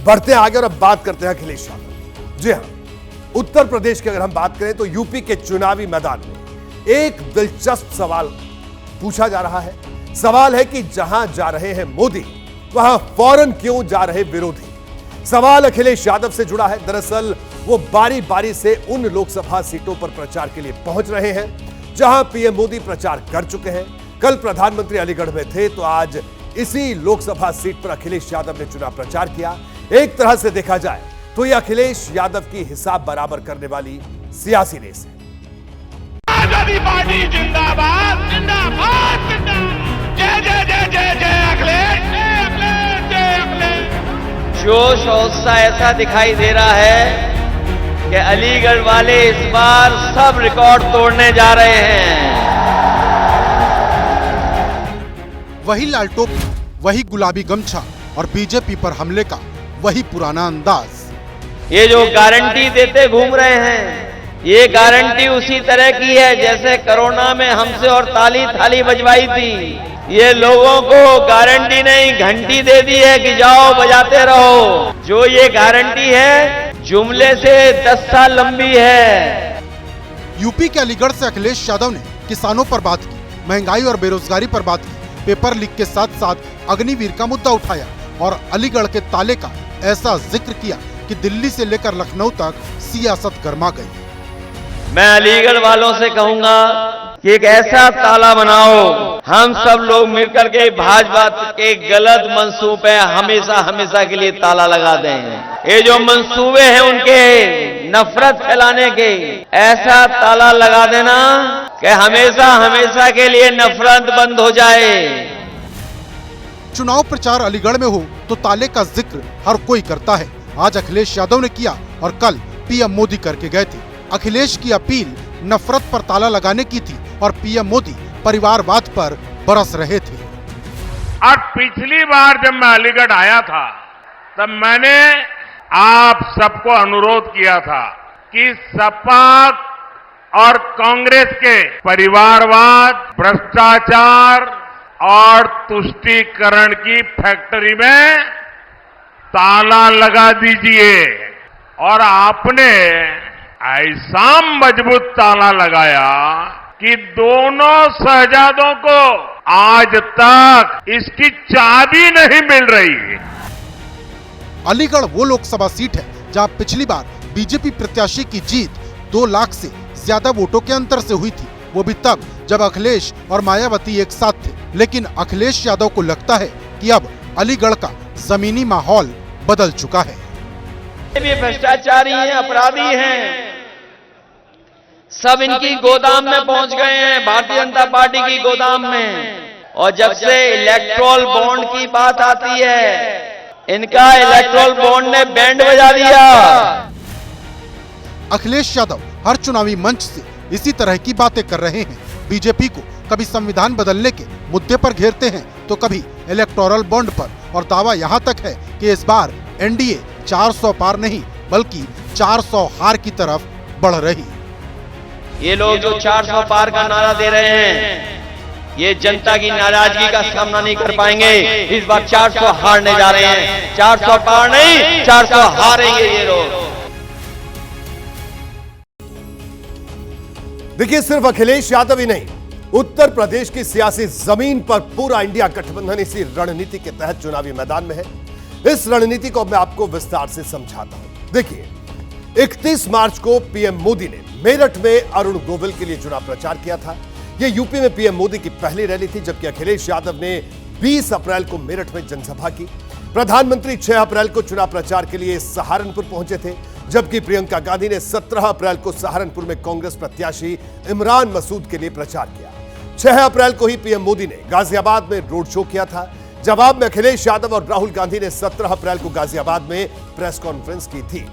बढ़ते हैं आगे और अब बात करते हैं अखिलेश यादव। जी हां, उत्तर प्रदेश की अगर हम बात करें तो यूपी के चुनावी मैदान में एक दिलचस्प सवाल पूछा जा रहा है। सवाल है कि जहां जा रहे हैं मोदी, वहां फौरन क्यों जा रहे विरोधी। सवाल अखिलेश यादव से जुड़ा है। दरअसल वो बारी बारी से उन लोकसभा सीटों पर प्रचार के लिए पहुंच रहे हैं जहां पीएम मोदी प्रचार कर चुके हैं। कल प्रधानमंत्री अलीगढ़ में थे तो आज इसी लोकसभा सीट पर अखिलेश यादव ने चुनाव प्रचार किया। एक तरह से देखा जाए तो यह अखिलेश यादव की हिसाब बराबर करने वाली सियासी रेस है। आजादी पार्टी जिंदाबाद जिंदाबाद जिंदाबाद। जय जय जय जय जय अखिलेश, जय अखिलेश, जय अखिलेश। जोश और उत्साह ऐसा दिखाई दे रहा है कि अलीगढ़ वाले इस बार सब रिकॉर्ड तोड़ने जा रहे हैं। वही लाल टोपी, वही गुलाबी गमछा और बीजेपी पर हमले का वही पुराना अंदाज। ये जो गारंटी देते घूम रहे हैं, ये गारंटी उसी तरह की है जैसे कोरोना में हमसे और ताली थाली बजवाई थी। ये लोगों को गारंटी नहीं, घंटी दे दी है कि जाओ बजाते रहो। जो ये गारंटी है जुमले से 10 साल लंबी है। यूपी के अलीगढ़ से अखिलेश यादव ने किसानों पर बात की, महंगाई और बेरोजगारी पर बात की, पेपर लीक के साथ साथ अग्निवीर का मुद्दा उठाया और अलीगढ़ के ताले का ऐसा जिक्र किया कि दिल्ली से लेकर लखनऊ तक सियासत गर्मा गई। मैं अलीगढ़ वालों से कहूंगा कि एक ऐसा ताला बनाओ, हम सब लोग मिलकर के भाजपा के गलत मंसूबे हमेशा हमेशा के लिए ताला लगा दें। ये जो मंसूबे हैं उनके नफरत फैलाने के, ऐसा ताला लगा देना कि हमेशा हमेशा के लिए नफरत बंद हो जाए। चुनाव प्रचार अलीगढ़ में हो तो ताले का जिक्र हर कोई करता है। आज अखिलेश यादव ने किया और कल पीएम मोदी करके गए थे। अखिलेश की अपील नफरत पर ताला लगाने की थी और पीएम मोदी परिवारवाद पर बरस रहे थे। और पिछली बार जब मैं अलीगढ़ आया था तब मैंने आप सबको अनुरोध किया था कि सपा और कांग्रेस के परिवारवाद, भ्रष्टाचार और तुष्टीकरण की फैक्ट्री में ताला लगा दीजिए। और आपने ऐसा मजबूत ताला लगाया कि दोनों शहजादों को आज तक इसकी चाबी नहीं मिल रही। अलीगढ़ वो लोकसभा सीट है जहां पिछली बार बीजेपी प्रत्याशी की जीत 2 लाख से ज्यादा वोटों के अंतर से हुई थी, वो भी तब जब अखिलेश और मायावती एक साथ थे। लेकिन अखिलेश यादव को लगता है कि अब अलीगढ़ का जमीनी माहौल बदल चुका है। ये भी भ्रष्टाचारी हैं, अपराधी हैं, सब इनकी गोदाम में पहुंच गए हैं, भारतीय जनता पार्टी की गोदाम में। और जब से इलेक्टोरल बॉन्ड की बात आती है, इनका इलेक्टोरल बॉन्ड ने बैंड बजा दिया। अखिलेश यादव हर चुनावी मंच से इसी तरह की बातें कर रहे हैं। बीजेपी को कभी संविधान बदलने के मुद्दे पर घेरते हैं तो कभी इलेक्टोरल बॉन्ड पर, और दावा यहां तक है कि इस बार एनडीए 400 पार नहीं बल्कि 400 हार की तरफ बढ़ रही। ये लोग जो 400 पार का नारा दे रहे हैं, ये जनता की नाराजगी का सामना नहीं कर पाएंगे। इस बार 400 हारने जा रहे हैं। 400 पार नहीं, 400 हारेंगे ये लोग। देखिए, सिर्फ अखिलेश यादव ही नहीं, उत्तर प्रदेश की सियासी जमीन पर पूरा इंडिया गठबंधन इसी रणनीति के तहत चुनावी मैदान में है। इस रणनीति को मैं आपको विस्तार से समझाता हूं। देखिए, 31 मार्च को पीएम मोदी ने मेरठ में अरुण गोविल के लिए चुनाव प्रचार किया था। यह यूपी में पीएम मोदी की पहली रैली थी, जबकि अखिलेश यादव ने 20 अप्रैल को मेरठ में जनसभा की। प्रधानमंत्री 6 अप्रैल को चुनाव प्रचार के लिए सहारनपुर पहुंचे थे, जबकि प्रियंका गांधी ने 17 अप्रैल को सहारनपुर में कांग्रेस प्रत्याशी इमरान मसूद के लिए प्रचार किया। 6 अप्रैल को ही पीएम मोदी ने गाजियाबाद में रोड शो किया था। जवाब में अखिलेश यादव और राहुल गांधी ने 17 अप्रैल को गाजियाबाद में प्रेस कॉन्फ्रेंस की थी।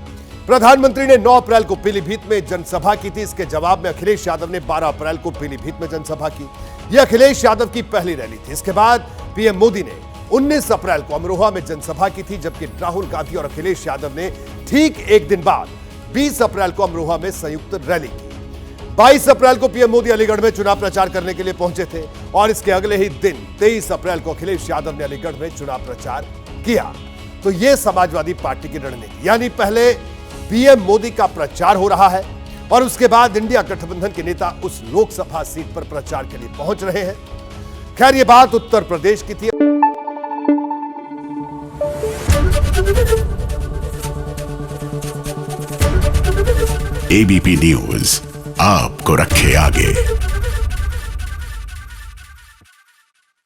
प्रधानमंत्री ने 9 अप्रैल को पीलीभीत में जनसभा की थी। इसके जवाब में अखिलेश यादव ने 12 अप्रैल को पीलीभीत में जनसभा की। यह अखिलेश यादव की पहली रैली थी। इसके बाद पीएम मोदी ने 19 अप्रैल को अमरोहा में जनसभा की थी, जबकि राहुल गांधी और अखिलेश यादव ने ठीक एक दिन बाद 20 अप्रैल को अमरोहा में संयुक्त रैली की। 22 अप्रैल को पीएम मोदी अलीगढ़ में चुनाव प्रचार करने के लिए पहुंचे थे और इसके अगले ही दिन 23 अप्रैल को अखिलेश यादव ने अलीगढ़ में चुनाव प्रचार किया। तो यह समाजवादी पार्टी की रणनीति, यानी पहले पीएम मोदी का प्रचार हो रहा है और उसके बाद इंडिया गठबंधन के नेता उस लोकसभा सीट पर प्रचार के लिए पहुंच रहे हैं। खैर, यह बात उत्तर प्रदेश की थी। एबीपी न्यूज आपको रखे आगे।